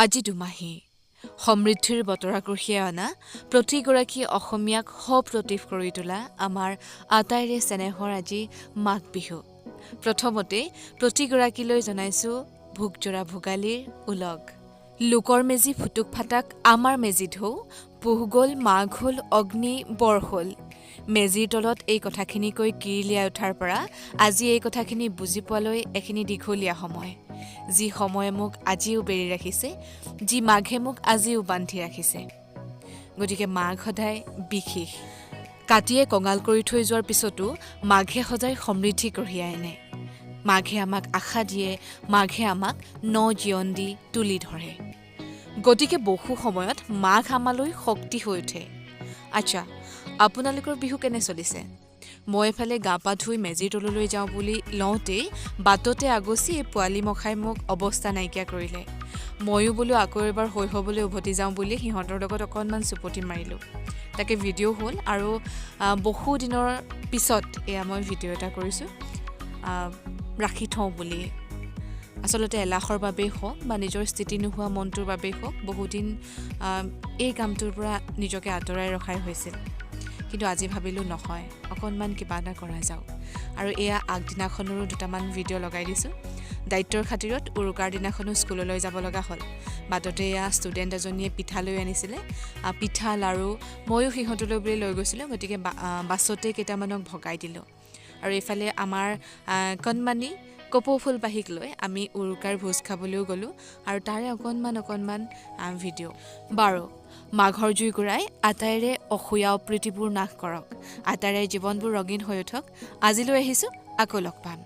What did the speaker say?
আজি দুমাহী সমৃদ্ধিৰ বতৰা কঢ়িয়াই অনা প্ৰতিগৰাকী অসমীয়াক সপ্ৰতিভ কৰি তোলা আমাৰ আটাইৰে চেনেহৰ আজি মাঘ বিহু। প্ৰথমতে প্ৰতিগৰাকীলৈ জনাইছো ভোগজৰা ভোগালীৰ উলগ। লোকৰ মেজি ফুটুক ফাটাক আমাৰ মেজি ঢৌ, পুহ গ'ল মাঘ হ'ল অগ্নি বৰ হ'ল। মেজিৰ তলত এই কথাখিনি কৈ কিৰিলিয়াই উঠাৰ পৰা আজি এই কথাখিনি বুজি পোৱালৈ এখিনি দীঘলীয়া সময়, যি সময়ে মোক আজিও বেৰি ৰাখিছে, যি মাঘে মোক আজিও বান্ধি ৰাখিছে। গতিকে মাঘ সদায় বিশেষ। কাটিয়ে কঙাল কৰি থৈ যোৱাৰ পিছতো মাঘে সদায় সমৃদ্ধি কঢ়িয়াই আনে। মাঘে আমাক আশা দিয়ে, মাঘে আমাক জীৱন দি তুলি ধৰে। গতিকে বহু সময়ত মাঘ আমালৈ শক্তি হৈ উঠে। আচ্ছা, আপোনালোকৰ বিহু কেনে চলিছে? মই এফালে গা পা ধুই মেজিৰ তললৈ যাওঁ বুলি লওঁতেই বাটতে আগচি এই পোৱালি মখাই মোক অৱস্থা নাইকিয়া কৰিলে। ময়ো বোলো আকৌ এবাৰ শৈশৱলৈ উভতি যাওঁ বুলি সিহঁতৰ লগত অকণমান চুপতি মাৰিলোঁ। তাকে ভিডিঅ' হ'ল আৰু বহু দিনৰ পিছত এয়া মই ভিডিঅ' এটা কৰিছোঁ, ৰাখি থওঁ বুলি। আচলতে এলাহৰ বাবেই হওক বা নিজৰ স্থিতি নোহোৱা মনটোৰ বাবেই হওক বহুদিন এই কামটোৰ পৰা নিজকে আঁতৰাই ৰখাই হৈছিল। কিন্তু আজি ভাবিলোঁ নহয়, অকণমান কিবা এটা কৰা যাওক। আৰু এয়া আগদিনাখনৰো দুটামান ভিডিঅ' লগাই দিছোঁ। দায়িত্বৰ খাতিৰত উৰুকাৰ দিনাখনো স্কুললৈ যাব লগা হ'ল। বাটতে এয়া ষ্টুডেণ্ট এজনীয়ে পিঠা লৈ আনিছিলে, পিঠা লাৰু ময়ো সিহঁতলৈ বুলি লৈ গৈছিলোঁ। গতিকে বাছতে কেইটামানক ভগাই দিলোঁ। আৰু এইফালে আমাৰ কণমানি কপৌ ফুল পাহিক লৈ আমি উৰুকাৰ ভোজ খাবলৈও গ'লোঁ আৰু তাৰে অকণমান ভিডিঅ'। বাৰু, মাঘৰ জুইকুৰাই আটাইৰে অসূয়া অপ্ৰীতিবোৰ নাশ কৰক, আটাইৰে জীৱনবোৰ ৰঙীন হৈ উঠক। আজিলৈ আহিছোঁ, আকৌ লগ পাম।